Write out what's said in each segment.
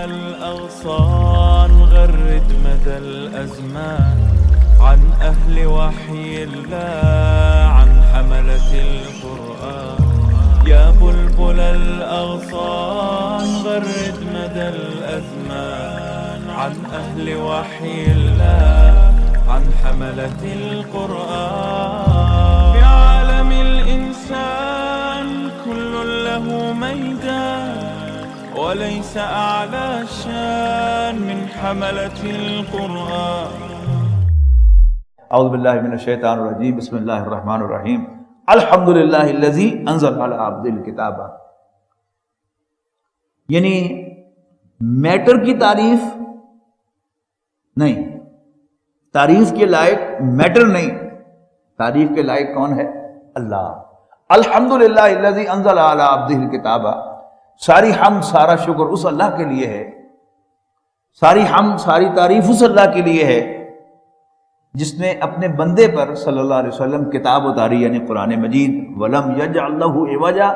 الأغصان غرد مدى الأزمان عن أهل وحي الله عن حملة القرآن يا بلبل الأغصان غرد مدى الأزمان عن أهل وحي الله عن حملة القرآن في عالم الإنسان كل له ميدان وليس أعلى شان من حملة القرآن. اعوذ باللہ من الشیطان الرجیم بسم اللہ الرحمن الرحیم الحمد للہ الذی انزل علی عبدہ الکتاب. یعنی میٹر کی تعریف نہیں، تعریف کے لائق میٹر نہیں، تعریف کے لائق کون ہے؟ اللہ. الحمد للہ الذی انزل علی عبدہ الکتاب. ساری حمد سارا شکر اس اللہ کے لیے ہے، ساری حمد ساری تعریف اس اللہ کے لیے ہے جس نے اپنے بندے پر صلی اللہ علیہ وسلم کتاب اتاری، یعنی قرآن مجید. وَلَمْ يَجْعَلْ لَهُ عِوَجًا،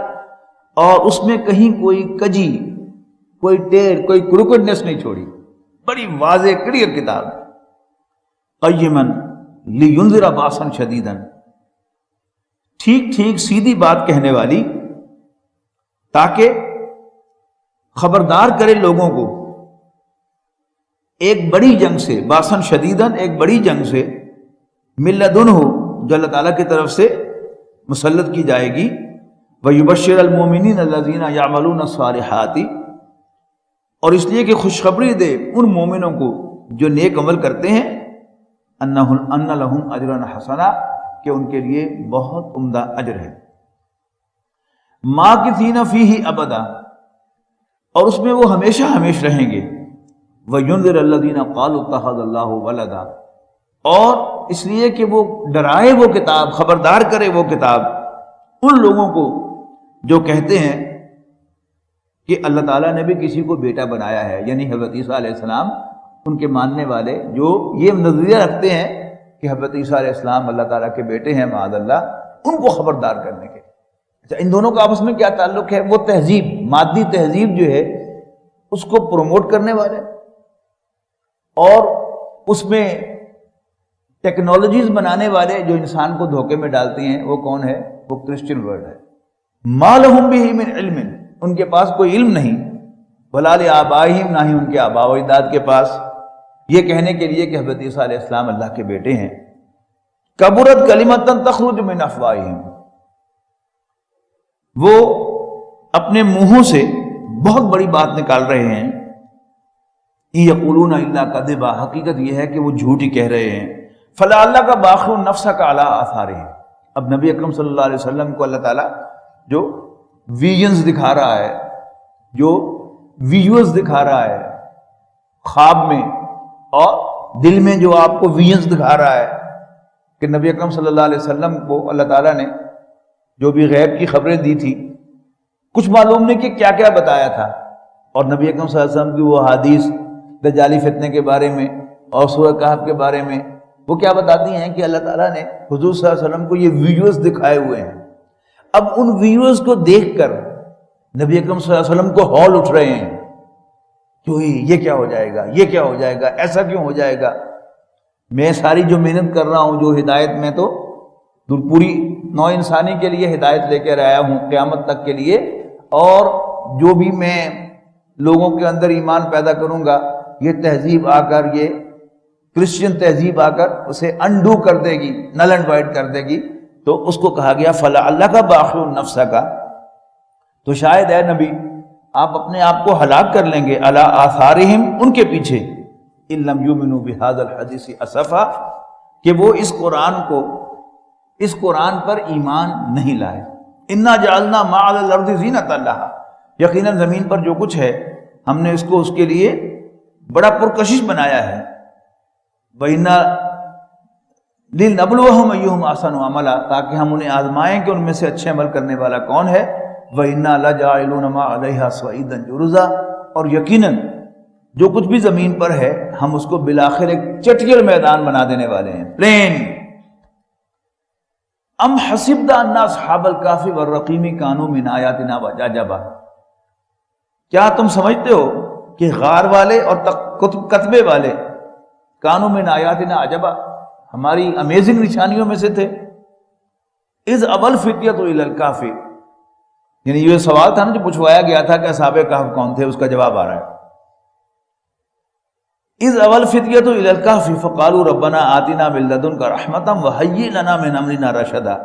اور اس میں کہیں کوئی کجی، کوئی ٹیڑھ، کوئی کروکڈنس نہیں چھوڑی. بڑی واضح کلیئر کتاب. قَيِّمًا لِيُنذِرَ بَأْسًا شَدِيدًا، ٹھیک ٹھیک سیدھی بات کہنے والی، تاکہ خبردار کرے لوگوں کو ایک بڑی جنگ سے. باسن شدیدن، ایک بڑی جنگ سے. ملدن ہو، جو اللہ تعالیٰ کی طرف سے مسلط کی جائے گی. وَيُبَشِّرَ الْمُؤْمِنِينَ الَّذِينَ يَعْمَلُونَ الصَّالِحَاتِ، اور اس لیے کہ خوشخبری دے ان مومنوں کو جو نیک عمل کرتے ہیں. أَنَّ لَهُمْ أَجْرًا حَسَنًا، کہ ان کے لیے بہت عمدہ اجر ہے. مَاكِثِينَ فِيهِ أَبَدًا، اور اس میں وہ ہمیشہ ہمیش رہیں گے. وَيُنذِرَ الَّذِينَ قَالُوا اتَّخَذَ اللَّهُ وَلَدًا، اور اس لیے کہ وہ ڈرائے وہ کتاب، خبردار کرے وہ کتاب ان لوگوں کو جو کہتے ہیں کہ اللہ تعالیٰ نے بھی کسی کو بیٹا بنایا ہے، یعنی حضرت عیسیٰ علیہ السلام. ان کے ماننے والے جو یہ نظریہ رکھتے ہیں کہ حضرت عیسیٰ علیہ السلام اللہ تعالیٰ کے بیٹے ہیں معاذ اللہ، ان کو خبردار کرنے کے. اچھا، ان دونوں کا آپس میں کیا تعلق ہے؟ وہ تہذیب، مادی تہذیب جو ہے اس کو پروموٹ کرنے والے، اور اس میں ٹیکنالوجیز بنانے والے جو انسان کو دھوکے میں ڈالتی ہیں، وہ کون ہے؟ وہ کرسچن ورلڈ ہے. مَا لَهُم بِهِ مِنْ عِلْمٍ، ان کے پاس کوئی علم نہیں. وَلَا لِآبَائِهِمْ، نہ ہی ان کے آباء و اجداد کے پاس، یہ کہنے کے لیے کہ حضرت عیسیٰ علیہ السلام اللہ کے بیٹے ہیں. کبرت کلمۃ تخرج من افواہہم، وہ اپنے منہوں سے بہت بڑی بات نکال رہے ہیں. یقولون الا کذبا، حقیقت یہ ہے کہ وہ جھوٹ ہی کہہ رہے ہیں. فلعلک باخع نفسک علی آثارہم، اب نبی اکرم صلی اللہ علیہ وسلم کو اللہ تعالیٰ جو ویژنز دکھا رہا ہے، جو ویژولز دکھا رہا ہے خواب میں، اور دل میں جو آپ کو ویژنز دکھا رہا ہے کہ نبی اکرم صلی اللہ علیہ وسلم کو اللہ تعالیٰ نے جو بھی غیب کی خبریں دی تھی، کچھ معلوم نہیں کہ کیا کیا بتایا تھا. اور نبی اکرم صلی اللہ علیہ وسلم کی وہ حدیث دجالی فتنے کے بارے میں اور سورہ کہف کے بارے میں، وہ کیا بتاتی ہیں کہ اللہ تعالیٰ نے حضور صلی اللہ علیہ وسلم کو یہ ویژولز دکھائے ہوئے ہیں. اب ان ویژولز کو دیکھ کر نبی اکرم صلی اللہ علیہ وسلم کو ہول اٹھ رہے ہیں کہ یہ کیا ہو جائے گا، یہ کیا ہو جائے گا، ایسا کیوں ہو جائے گا. میں ساری جو محنت کر رہا ہوں، جو ہدایت میں تو پوری نوع انسانی کے لیے ہدایت لے کر آیا ہوں قیامت تک کے لیے، اور جو بھی میں لوگوں کے اندر ایمان پیدا کروں گا، یہ تہذیب آ کر، یہ کرسچین تہذیب آ کر اسے انڈو کر دے گی، نل اینڈ وائڈ کر دے گی. تو اس کو کہا گیا فلعلک باخع نفسک، تو شاید اے نبی آپ اپنے آپ کو ہلاک کر لیں گے علی آثارہم، ان کے پیچھے. ان لم یؤمنوا بہذا الحدیث اسفا، کہ وہ اس قرآن پر ایمان نہیں لائے. انا جعلنا ما علی الارض زینۃ لہا، یقیناً زمین پر جو کچھ ہے ہم نے اس کو اس کے لیے بڑا پرکشش بنایا ہے. وَإِنَّا لِنَبْلُوَهُمْ أَيُّهُمْ أَحْسَنُ عَمَلًا، تاکہ ہم انہیں آزمائیں کہ ان میں سے اچھے عمل کرنے والا کون ہے. وَإِنَّا لَجَاعِلُونَ مَا عَلَيْهَا صَعِيدًا جُرُزًا، اور یقیناً جو کچھ بھی زمین پر ہے ہم اس کو بالآخر ایک چٹیل میدان بنا دینے والے ہیں، پلین. ام حسبت ان اصحاب الکہف والرقیم کانوا من آیاتنا عجبا، کیا تم سمجھتے ہو کہ غار والے اور کتبے والے کانوا من آیاتنا عجبا، ہماری امیزنگ نشانیوں میں سے تھے. اذ ابى الفتية الى الكهف، یعنی یہ سوال تھا نا جو پوچھوایا گیا تھا کہ اصحاب کہف کون تھے، اس کا جواب آ رہا ہے. اذ ابى الفتية الى الكهف فقالوا ربنا آتنا من لدنك رحمة وهيئ لنا من امرنا رشدا.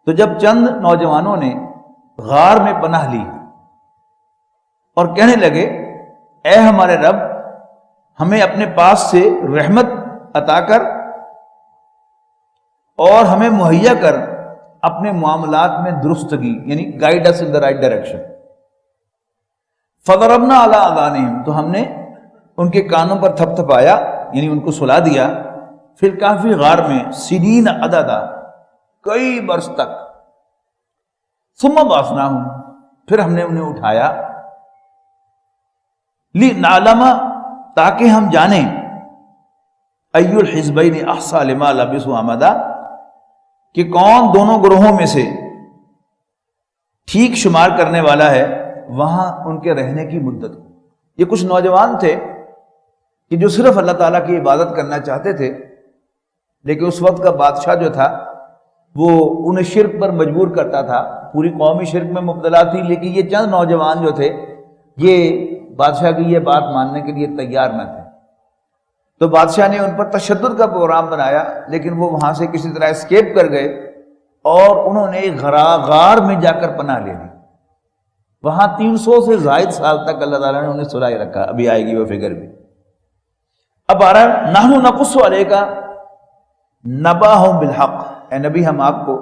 تو جب چند نوجوانوں نے غار میں پناہ لی اور کہنے لگے اے ہمارے رب ہمیں اپنے پاس سے رحمت عطا کر اور ہمیں مہیا کر اپنے معاملات میں درستگی، یعنی guide us in the right direction. فضربنا علی اذانہم، تو ہم نے ان کے کانوں پر تھپ تھپایا، یعنی ان کو سلا دیا. پھر کافی غار میں سنین عددا، کئی برس تک. ثم بعثناہم، پھر ہم نے انہیں اٹھایا. لنعلم، تاکہ ہم جانیں ای الحزبین احصی لما لبثوا امدا، کہ کون دونوں گروہوں میں سے ٹھیک شمار کرنے والا ہے وہاں ان کے رہنے کی مدت. یہ کچھ نوجوان تھے کہ جو صرف اللہ تعالیٰ کی عبادت کرنا چاہتے تھے، لیکن اس وقت کا بادشاہ جو تھا وہ انہیں شرک پر مجبور کرتا تھا. پوری قوم شرک میں مبتلا تھی، لیکن یہ چند نوجوان جو تھے یہ بادشاہ کی یہ بات ماننے کے لیے تیار نہ تھے. تو بادشاہ نے ان پر تشدد کا پروگرام بنایا، لیکن وہ وہاں سے کسی طرح اسکیپ کر گئے اور انہوں نے غار میں جا کر پناہ لے لی. وہاں 300 سے زائد سال تک اللہ تعالیٰ نے انہیں سلائے رکھا. ابھی آئے گی وہ فگر بھی. اب آ رہا ہے نحن نقص علیک نبأہم بالحق، اے نبی ہم آپ کو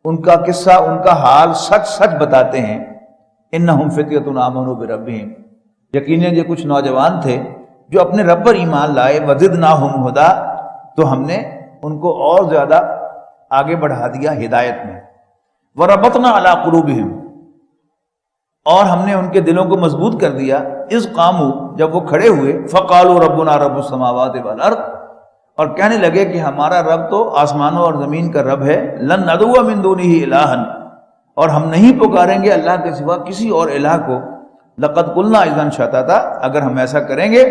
ان کا قصہ، ان کا حال سچ سچ بتاتے ہیں. انہم فتیۃ آمنوا بربہم، یقیناً یہ کچھ نوجوان تھے جو اپنے رب پر ایمان لائے. وزدناہم ہدی، تو ہم نے ان کو اور زیادہ آگے بڑھا دیا ہدایت میں. وربطنا علی قلوبہم، اور ہم نے ان کے دلوں کو مضبوط کر دیا. اذ قاموا، جب وہ کھڑے ہوئے. فقالوا ربنا رب السماوات والارض، اور کہنے لگے کہ ہمارا رب تو آسمانوں اور زمین کا رب ہے. لن ندعو من دونہ الہا، اور ہم نہیں پکاریں گے اللہ کے سوا کسی اور الہ کو. لقد قلنا اذا شططا، اگر ہم ایسا کریں گے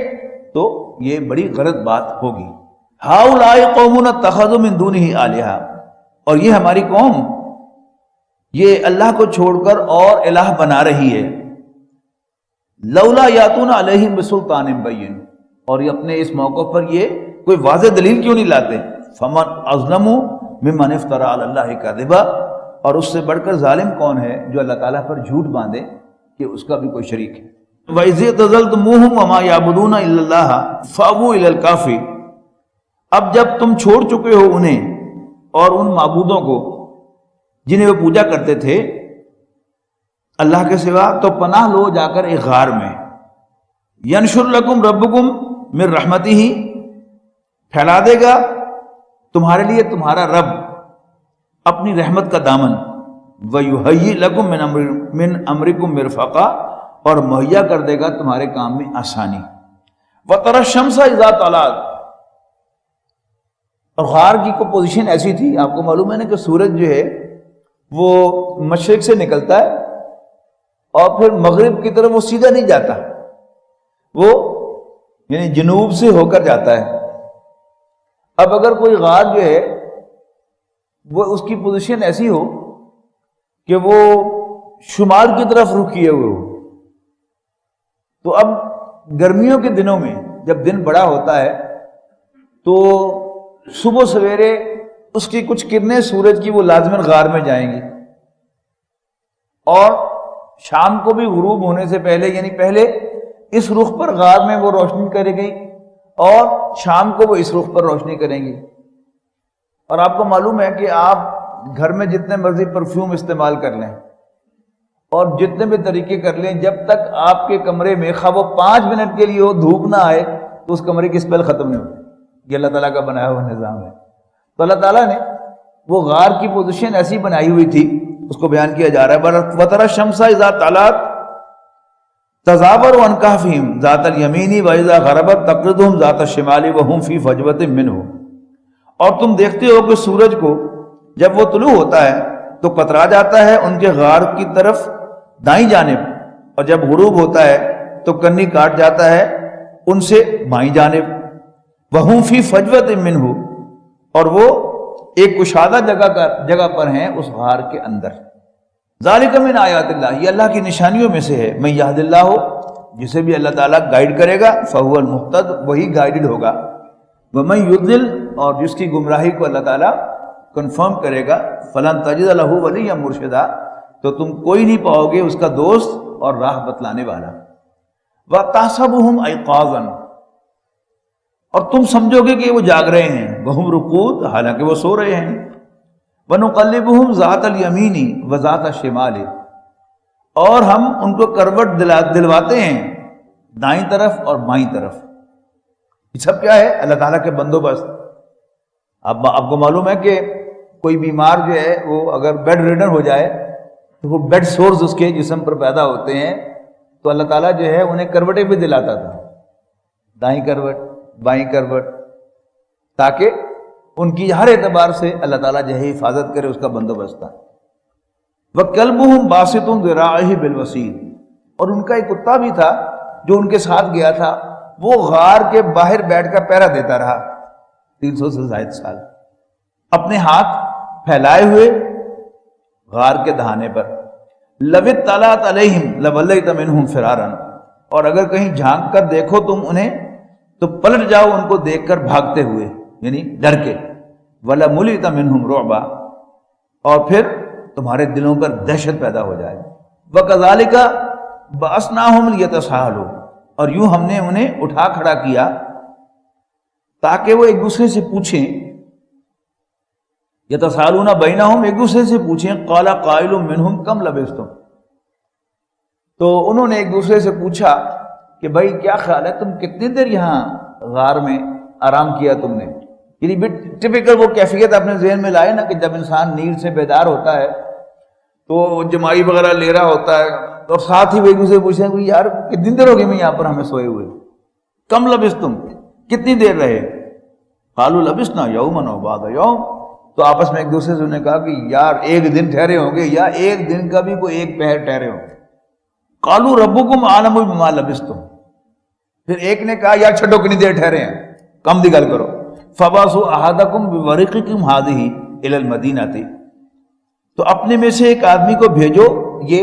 تو یہ بڑی غلط بات ہوگی. ہؤلاء قوم اتخذوا من دونہ آلہہ، اور یہ ہماری قوم یہ اللہ کو چھوڑ کر اور الہ بنا رہی ہے. لولا یاتون علیہم بسلطان بین، اور یہ اپنے اس موقع پر یہ کوئی واضح دلیل کیوں نہیں لاتے. فمن اظلم ممن افترى علی اللہ کذبا، اور اس سے بڑھ کر ظالم کون ہے جو اللہ تعالیٰ پر جھوٹ باندھے کہ اس کا بھی کوئی شریک ہے. وَإِذِ اعْتَزَلْتُمُوهُمْ وَمَا يَعْبُدُونَ إِلَّا اللَّهَ فَأْوُوا إِلَى الْكَهْفِ، اب جب تم چھوڑ چکے ہو انہیں اور ان معبودوں کو جنہیں وہ پوجا کرتے تھے اللہ کے سوا، تو پناہ لو جا کر ایک غار میں. يَنشُرْ لَكُمْ رَبُّكُمْ مِنْ رَحْمَتِهِ، پھیلا دے گا تمہارے لیے تمہارا رب اپنی رحمت کا دامن. وَيُهَيِّئْ لَكُمْ مِنْ أَمْرِكُمْ مِرْفَقًا، اور مہیا کر دے گا تمہارے کام میں آسانی. وَتَرَى الشَّمْسَ إِذَا طَلَعَتْ، اور غار کی کو پوزیشن ایسی تھی، آپ کو معلوم ہے نا کہ سورج جو ہے وہ مشرق سے نکلتا ہے اور پھر مغرب کی طرف وہ سیدھا نہیں جاتا، وہ یعنی جنوب سے ہو کر جاتا ہے. اب اگر کوئی غار جو ہے وہ اس کی پوزیشن ایسی ہو کہ وہ شمال کی طرف رخ کیے ہوئے ہو، تو اب گرمیوں کے دنوں میں جب دن بڑا ہوتا ہے تو صبح سویرے اس کی کچھ کرنیں سورج کی وہ لازماً غار میں جائیں گی، اور شام کو بھی غروب ہونے سے پہلے، یعنی پہلے اس رخ پر غار میں وہ روشنی کرے گی اور شام کو وہ اس رخ پر روشنی کریں گی. اور آپ کو معلوم ہے کہ آپ گھر میں جتنے مرضی پرفیوم استعمال کر لیں اور جتنے بھی طریقے کر لیں، جب تک آپ کے کمرے میں خواہ وہ 5 منٹ کے لیے ہو دھوپ نہ آئے تو اس کمرے کی اسمیل ختم نہیں ہوتی. یہ اللہ تعالیٰ کا بنایا ہوا نظام ہے. تو اللہ تعالیٰ نے وہ غار کی پوزیشن ایسی بنائی ہوئی تھی، اس کو بیان کیا جا رہا ہے. وَتَرَى الشَّمْسَ إِذَا طَلَعَتْ تَزَاوَرُ عَنْ كَهْفِهِمْ ذَاتَ الْيَمِينِ وَإِذَا غَرَبَتْ تَقْرِضُهُمْ ذَاتَ الشِّمَالِ وَهُمْ فِي فَجْوَةٍ مِّنْهُ، اور تم دیکھتے ہو کہ سورج کو جب وہ طلوع ہوتا ہے تو کترا جاتا ہے ان کے غار کی طرف دائیں جانب، اور جب غروب ہوتا ہے تو کنی کاٹ جاتا ہے ان سے بائیں جانب، وَهُمْ فِي فَجْوَةٍ مِّنْهُ، اور وہ ایک کشادہ جگہ پر ہیں اس غار کے اندر۔ ذَلِكَ مِنْ آیاتِ اللہ، یہ اللہ کی نشانیوں میں سے ہے۔ مَن یہد اللہ، جسے بھی اللہ تعالیٰ گائیڈ کرے گا، فَهُوَ الْمُهْتَدِ، وہی گائیڈڈ ہوگا۔ وَمَن يُضْلِلْ، اور جس کی گمراہی کو اللہ تعالیٰ کنفرم کرے گا، فَلَن تَجِدَ لَهُ وَلِيًّا مُرْشِدًا، تو تم کوئی نہیں پاؤ گے اس کا دوست اور راہ بتلانے والا۔ وَتَحْسَبُهُمْ أَيْقَاظًا، اور تم سمجھو گے کہ وہ جاگ رہے ہیں، وَهُمْ رُقُودٌ، حالانکہ وہ سو رہے ہیں۔ وَنُقَلِّبُهُمْ ذَاتَ الْيَمِينِ وَذَاتَ الشِّمَالِ، اور ہم ان کو کروٹ دلواتے ہیں دائیں طرف اور بائیں طرف۔ یہ سب کیا ہے؟ اللہ تعالیٰ کے بندوبست۔ آپ کو معلوم ہے کہ کوئی بیمار جو ہے وہ اگر بیڈ ریڈن ہو جائے تو وہ بیڈ سورز اس کے جسم پر پیدا ہوتے ہیں، تو اللہ تعالیٰ جو ہے انہیں کروٹیں بھی دلاتا تھا، دائیں کروٹ بائیں کروٹ، تاکہ ان کی ہر اعتبار سے اللہ تعالیٰ جو ہے حفاظت کرے، اس کا بندوبست تھا۔ وَكَلْبُهُمْ بَاسِطٌ ذِرَاعِهِ بِالْوَسِيلِ، اور ان کا ایک کتا بھی تھا جو ان کے ساتھ گیا تھا، وہ غار کے باہر بیٹھ کر پہرا دیتا رہا 300 سے زائد سال، اپنے ہاتھ پھیلائے ہوئے غار کے دہانے پر۔ لَوِ اطَّلَعْتَ عَلَيْهِمْ لَوَلَّيْتَ مِنْهُمْ فِرَارًا، اور اگر کہیں جھانک کر دیکھو تم انہیں تو پلٹ جاؤ ان کو دیکھ کر بھاگتے ہوئے، یعنی ڈر کے۔ وَلَمُلِئْتَ مِنْهُمْ رُعْبًا، اور پھر تمہارے دلوں پر دہشت پیدا ہو جائے۔ وَكَذَلِكَ بَعَثْنَاهُمْ لِيَتَسَاءَلُوا، اور یوں ہم نے انہیں اٹھا کھڑا کیا تاکہ وہ ایک دوسرے سے پوچھیں، یتساءلون بینہم، ایک دوسرے سے پوچھیں، قال قائل منہم کم لبثتم، تو انہوں نے ایک دوسرے سے پوچھا کہ بھائی کیا خیال ہے تم کتنی دیر یہاں غار میں آرام کیا تم نے؟ یعنی ٹپیکل وہ کیفیت اپنے ذہن میں لائے نا کہ جب انسان نیند سے بیدار ہوتا ہے تو جمائی وغیرہ لے رہا ہوتا ہے، اور ساتھ ہی وہ ایک دوسرے پوچھیں کہ یار کتنی دیر ہوگی میں یہاں پر ہمیں سوئے ہوئے؟ کم لبثتم، کتنی دیر رہے؟ قالوا لبثنا یوما او بعض یوم، تو آپس میں ایک دوسرے سے انہوں نے کہا کہ یار ایک دن ٹھہرے ہوں گے یا ایک دن کا بھی کوئی ایک پہر ٹھہرے ہوں گے۔ قالوا ربکم اعلم بما لبثتم، پھر ایک نے کہا یار چھٹو کتنی دیر ٹھہرے ہیں، کم دی گل کرو۔ فبعثوا احدکم بورقکم هذه الى المدینہ، تو اپنے میں سے ایک آدمی کو بھیجو یہ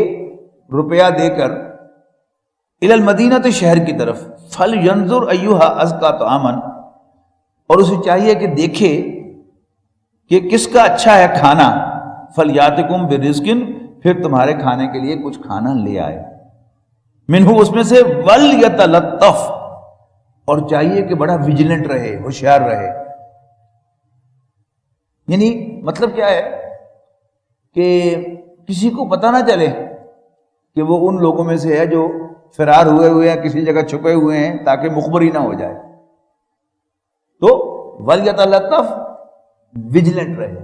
روپیہ دے کر الى المدینہ، شہر کی طرف، فلینظر ایھا ازکا طعاما، اور اسے چاہیے کہ دیکھے کہ کس کا اچھا ہے کھانا، فلیاتکم برزق، پھر تمہارے کھانے کے لیے کچھ کھانا لے آئے، منہ اس میں سے، ولیتلطف، اور چاہیے کہ بڑا ویجیلنٹ رہے، ہوشیار رہے۔ یعنی مطلب کیا ہے کہ کسی کو پتہ نہ چلے کہ وہ ان لوگوں میں سے ہے جو فرار ہوئے ہیں، کسی جگہ چھپے ہوئے ہیں، تاکہ مخبری نہ ہو جائے۔ تو ولیتلطف، ویجیلنٹ رہے،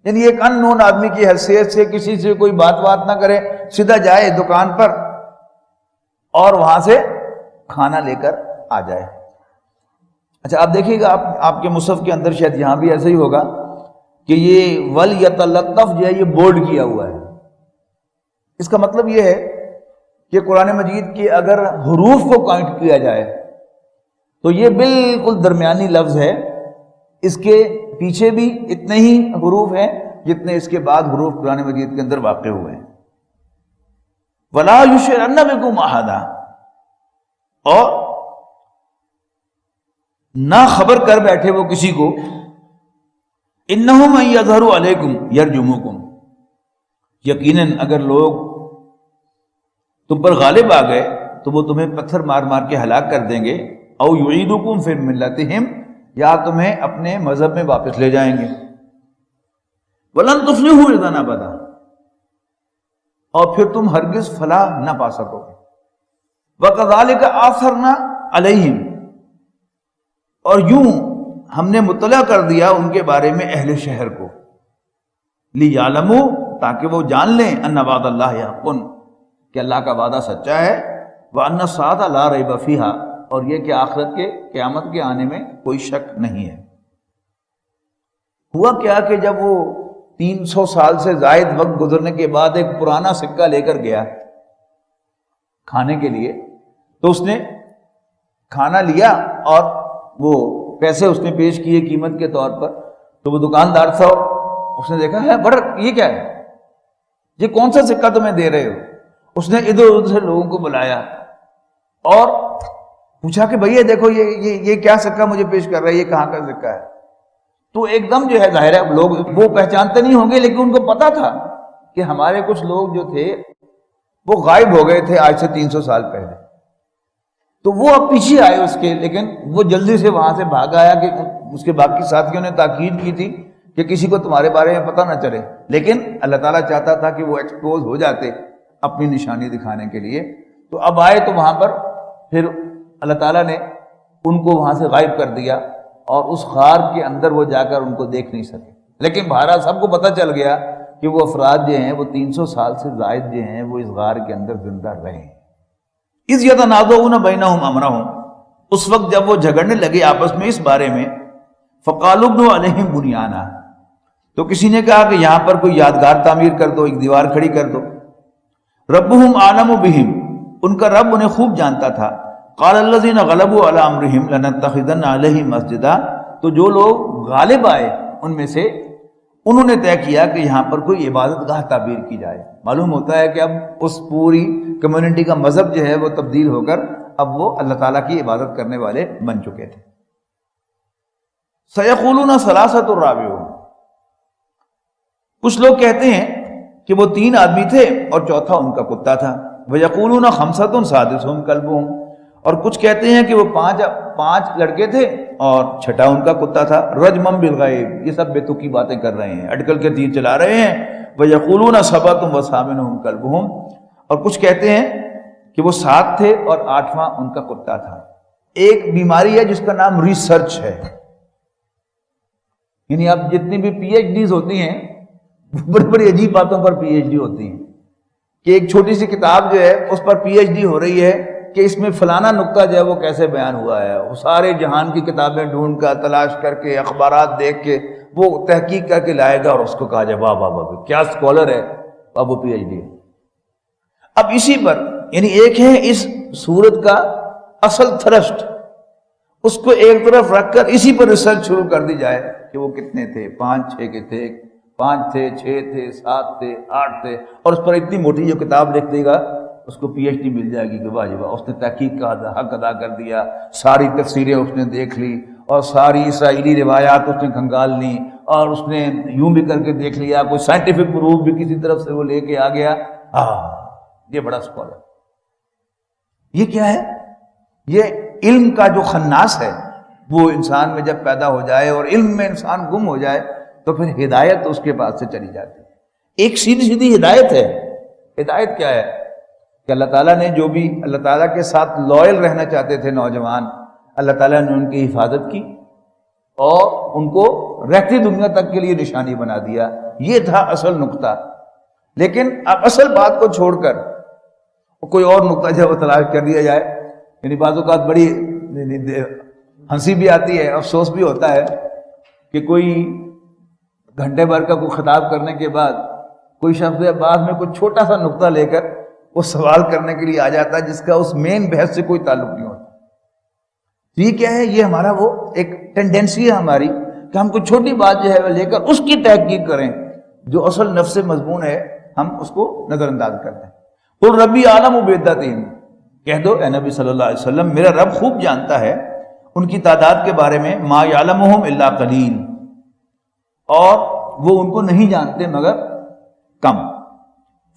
یعنی ایک ان نون آدمی کی حیثیت سے کسی سے کوئی بات نہ کرے، سیدھا جائے دکان پر اور وہاں سے کھانا لے کر آ جائے۔ اچھا آپ دیکھیے گا، آپ کے مصحف کے اندر شاید یہاں بھی ایسا ہی ہوگا کہ یہ ولیتلطف جو ہے یہ بولڈ کیا ہوا ہے۔ اس کا مطلب یہ ہے کہ قرآن مجید کے اگر حروف کو کاؤنٹ کیا جائے تو یہ بالکل درمیانی لفظ ہے، اس کے پیچھے بھی اتنے ہی حروف ہیں جتنے اس کے بعد حروف قرآن مجید کے اندر واقع ہوئے ہیں۔ وَلَا يُشْعِرَنَّ بِكُمْ أَحَدًا، اور نہ خبر کر بیٹھے وہ کسی کو، إِنَّهُمْ أَن يَظْهَرُوا عَلَيْكُمْ يَرْجُمُوكُمْ، یقیناً اگر لوگ تم پر غالب آ گئے تو وہ تمہیں پتھر مار مار کے ہلاک کر دیں گے، او یعیدکم فی ملتہم، یا تمہیں اپنے مذہب میں واپس لے جائیں گے۔ ولن تفلحوا اذا ابدا، اور پھر تم ہرگز فلاح نہ پا سکو گے۔ وکذالک آثرنا علیہم، اور یوں ہم نے مطلع کر دیا ان کے بارے میں اہل شہر کو، لیعلموا، تاکہ وہ جان لیں، ان وعد اللہ حق، کہ اللہ کا وعدہ سچا ہے، وان الساعۃ لا ریب فیہا، اور یہ کہ آخرت کے قیامت کے آنے میں کوئی شک نہیں ہے۔ ہوا کیا کہ جب وہ 300 سال سے زائد وقت گزرنے کے بعد ایک پرانا سکہ لے کر گیا کھانے کے لیے، تو اس نے کھانا لیا اور وہ پیسے اس نے پیش کیے قیمت کے طور پر. تو وہ دکاندار تھا, اس نے دیکھا ہے بڑا یہ کیا ہے, یہ کون سا سکہ تمہیں دے رہے ہو؟ اس نے ادھر ادھر سے لوگوں کو بلایا اور پوچھا کہ بھئی دیکھو یہ کیا سکہ مجھے پیش کر رہا ہے, یہ کہاں کا سکہ ہے؟ تو ایک دم جو ہے ظاہر ہے لوگ وہ پہچانتے نہیں ہوں گے, لیکن ان کو پتا تھا کہ ہمارے کچھ لوگ جو تھے وہ غائب ہو گئے تھے آج سے 300 سال پہلے. تو وہ اب پیچھے آئے اس کے, لیکن وہ جلدی سے وہاں سے بھاگ آیا کہ اس کے باقی ساتھیوں نے تاکید کی تھی کہ کسی کو تمہارے بارے میں پتہ نہ چلے, لیکن اللہ تعالیٰ چاہتا تھا کہ وہ ایکسپوز ہو جاتے اپنی نشانی دکھانے کے لیے. تو اب آئے تو وہاں پر پھر اللہ تعالیٰ نے ان کو وہاں سے غائب کر دیا اور اس غار کے اندر وہ جا کر ان کو دیکھ نہیں سکے. لیکن بہرحال سب کو پتہ چل گیا کہ وہ افراد جو ہیں وہ 300 سال سے زائد جو ہیں وہ اس غار کے اندر زندہ رہے ہیں. اذ یتنازعون بینہم امرہم, اس وقت جب وہ جھگڑنے لگے آپس میں اس بارے میں, فقالوا ابنوا علیہم بنیانا, تو کسی نے کہا کہ یہاں پر کوئی یادگار تعمیر کر دو, ایک دیوار کھڑی کر دو. ربہم اعلم بہم, ان کا رب انہیں خوب جانتا تھا. قال الذین غلبوا علی امرہم لنتخذن علیہم مسجدا, تو جو لوگ غالب آئے ان میں سے انہوں نے طے کیا کہ یہاں پر کوئی عبادت گاہ تعبیر کی جائے. معلوم ہوتا ہے کہ اب اس پوری کمیونٹی کا مذہب جو ہے وہ تبدیل ہو کر اب وہ اللہ تعالیٰ کی عبادت کرنے والے بن چکے تھے. سیقولون ثلاثۃ رابعہم, کچھ لوگ کہتے ہیں کہ وہ 3 آدمی تھے اور چوتھا ان کا کتا تھا. ویقولون خمسۃ سادسہم کلبہم, اور کچھ کہتے ہیں کہ وہ 5 لڑکے تھے اور چھٹا ان کا کتا تھا. رجما بالغیب, یہ سب بے تکی باتیں کر رہے ہیں, اٹکل کے تیر چلا رہے ہیں. ویقولون سبعۃ وثامنہم کلبہم, اور کچھ کہتے ہیں کہ وہ 7 تھے اور 8واں ان کا کتا تھا. ایک بیماری ہے جس کا نام ریسرچ ہے, یعنی اب جتنی بھی پی ایچ ڈیز ہوتی ہیں بڑی بڑی عجیب باتوں پر پی ایچ ڈی ہوتی ہیں, کہ ایک چھوٹی سی کتاب جو ہے اس پر پی ایچ ڈی ہو رہی ہے کہ اس میں فلانا نقطہ جو ہے وہ کیسے بیان ہوا ہے. وہ سارے جہان کی کتابیں ڈھونڈ کر تلاش کر کے اخبارات دیکھ کے وہ تحقیق کر کے لائے گا اور اس کو کہا جائے واہ واہ واہ کیا اسکالر ہے, اب وہ پی ایچ ڈی ہے. اب اسی پر یعنی ایک ہے اس صورت کا اصل تھرسٹ, اس کو ایک طرف رکھ کر اسی پر ریسرچ شروع کر دی جائے کہ وہ کتنے تھے, 5-6 کے تھے, 5 تھے, 6 تھے, 7 تھے, 8 تھے, اور اس پر اتنی موٹی جو کتاب لکھ دے گا اس کو پی ایچ ڈی مل جائے گی کہ واہ جی واہ اس نے تحقیق کا حق ادا کر دیا, ساری تفسیریں اس نے دیکھ لی اور ساری اسرائیلی روایات اس نے کھنگال لی اور اس نے یوں بھی کر کے دیکھ لیا, کوئی سائنٹیفک پروف بھی کسی طرف سے وہ لے کے آ گیا. یہ بڑا اسکالر. یہ کیا ہے؟ یہ علم کا جو خناس ہے وہ انسان میں جب پیدا ہو جائے اور علم میں انسان گم ہو جائے تو پھر ہدایت اس کے پاس سے چلی جاتی ہے. ایک سیدھی سیدھی ہدایت ہے. ہدایت کیا ہے کہ اللہ تعالیٰ نے جو بھی اللہ تعالیٰ کے ساتھ لائل رہنا چاہتے تھے نوجوان, اللہ تعالیٰ نے ان کی حفاظت کی اور ان کو رہتی دنیا تک کے لیے نشانی بنا دیا. یہ تھا اصل نقطہ. لیکن اب اصل بات کو چھوڑ کر کوئی اور نقطہ جو تلاش کر دیا جائے, یعنی بعض اوقات بڑی ہنسی بھی آتی ہے, افسوس بھی ہوتا ہے کہ کوئی گھنٹے بھر کا کوئی خطاب کرنے کے بعد کوئی شخص بعد میں کوئی چھوٹا سا نقطہ لے کر وہ سوال کرنے کے لیے آ جاتا ہے جس کا اس مین بحث سے کوئی تعلق نہیں ہوتا. یہ کیا ہے؟ یہ ہمارا وہ ایک ٹینڈنسی ہے ہماری کہ ہم کوئی چھوٹی بات جو ہے وہ لے کر اس کی تحقیق کریں, جو اصل نفس مضمون ہے ہم اس کو نظر انداز کرتے ہیں. قل ربی عالم بعدتہم, کہہ دو اے نبی صلی اللہ علیہ وسلم میرا رب خوب جانتا ہے ان کی تعداد کے بارے میں. ما یعلمہم الا قلیل, اور وہ ان کو نہیں جانتے مگر کم.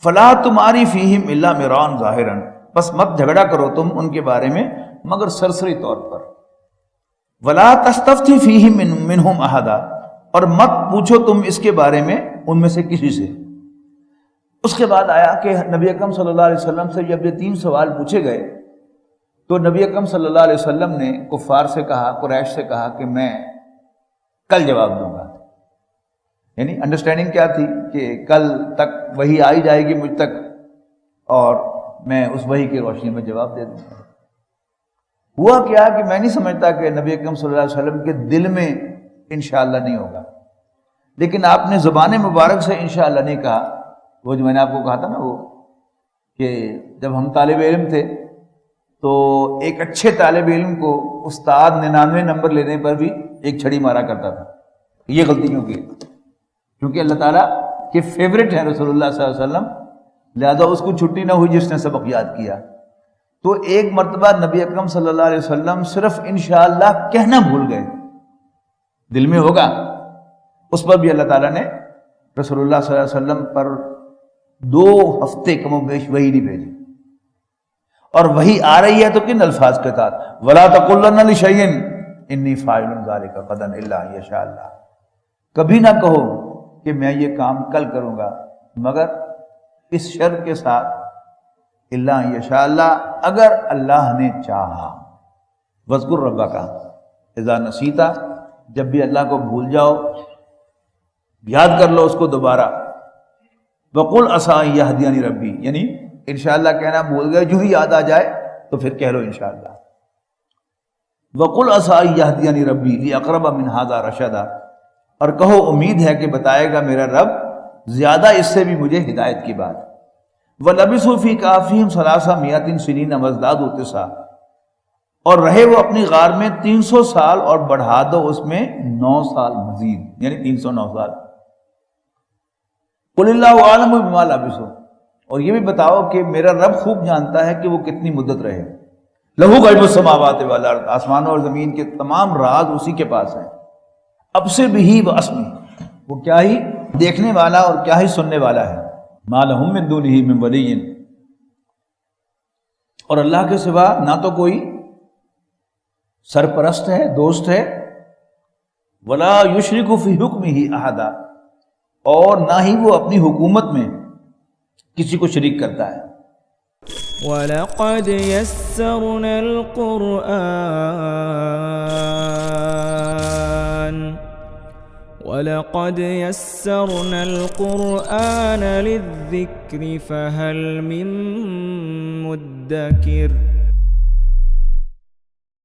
فلا تماری فیہم الا مران ظاہرا, بس مت جھگڑا کرو تم ان کے بارے میں مگر سرسری طور پر. ولا تستفتی فیہم منہم احدا, اور مت پوچھو تم اس کے بارے میں ان میں سے کسی سے. اس کے بعد آیا کہ نبی اکرم صلی اللہ علیہ وسلم سے جب یہ 3 سوال پوچھے گئے تو نبی اکرم صلی اللہ علیہ وسلم نے کفار سے کہا, قریش سے کہا کہ میں کل جواب دوں گا. یعنی انڈرسٹینڈنگ کیا تھی کہ کل تک وحی آئی جائے گی مجھ تک اور میں اس وحی کی روشنی میں جواب دے دوں گا. ہوا کیا کہ میں نہیں سمجھتا کہ نبی اکرم صلی اللہ علیہ وسلم کے دل میں انشاءاللہ نہیں ہوگا, لیکن آپ نے زبان مبارک سے انشاءاللہ نہیں کہا. وہ جو میں نے آپ کو کہا تھا نا وہ کہ جب ہم طالب علم تھے تو ایک اچھے طالب علم کو استاد 99 نمبر لینے پر بھی ایک چھڑی مارا کرتا تھا. یہ غلطی کیوں کی؟ کیونکہ اللہ تعالیٰ کے فیوریٹ ہیں رسول اللہ صلی اللہ علیہ وسلم، لہذا اس کو چھٹی نہ ہوئی جس نے سبق یاد کیا. تو ایک مرتبہ نبی اکرم صلی اللہ علیہ وسلم صرف انشاءاللہ کہنا بھول گئے، دل میں ہوگا، اس پر بھی اللہ تعالیٰ نے رسول اللہ صلی اللہ علیہ وسلم پر 2 ہفتے کم و بیش وحی نہیں بھیجی. اور وہی آ رہی ہے تو کن الفاظ کے ساتھ؟ وَلَا تَقُلَّنَّ لِشَيْءٍ إِنِّي فَاعِلٌ ذَلِكَ غَدًا إِلَّا أَن يَشَاءَ اللَّهُ. کبھی نہ کہو کہ میں یہ کام کل کروں گا مگر اس شرط کے ساتھ الا ان یشاء اللہ، اگر اللہ نے چاہا. وَاذْكُرْ رَبَّكَ اذا نسیت، جب بھی اللہ کو بھول جاؤ یاد کر لو اس کو دوبارہ. وَقُلْ عَسَىٰ أَن يَهْدِيَنِ رَبِّي، یعنی انشاءاللہ کہنا بھول گئے، جو ہی یاد آ جائے تو پھر کہہ لو انشاءاللہ. وَقُلْ عَسَىٰ أَن يَهْدِيَنِ رَبِّي لِأَقْرَبَ مِنْ هَٰذَا رَشَدًا، اور کہو امید ہے کہ بتائے گا میرا رب زیادہ اس سے بھی مجھے ہدایت کی بات. وَلَبِثُوا فِي كَهْفِهِمْ 300 سِنِينَ وَازْدَادُوا تِسْعًا، اور رہے وہ اپنی غار میں 300 سال اور بڑھا دو اس میں 9 سال مزید، یعنی 309 سال. قُلِ اللَّهُ أَعْلَمُ بِمَا لَبِثُوا، اور یہ بھی بتاؤ کہ میرا رب خوب جانتا ہے کہ وہ کتنی مدت رہے. لَهُ غَيْبُ السَّمَاوَاتِ وَالْأَرْضِ، آسمانوں اور زمین کے تمام راز اسی کے پاس ہیں. ابصر بہ واسمع، وہ کیا ہی دیکھنے والا اور کیا ہی سننے والا ہے. ما لہم من دونہ من ولی، اور اللہ کے سوا نہ تو کوئی سرپرست ہے، دوست ہے. ولا یشرک فی حکمہ احدا، اور نہ ہی وہ اپنی حکومت میں کسی کو شریک کرتا ہے. وَلَقَدْ يَسَّرْنَا الْقُرْآنَ لِلذِّكْرِ فَهَلْ مِن مُّدَّكِرٍ.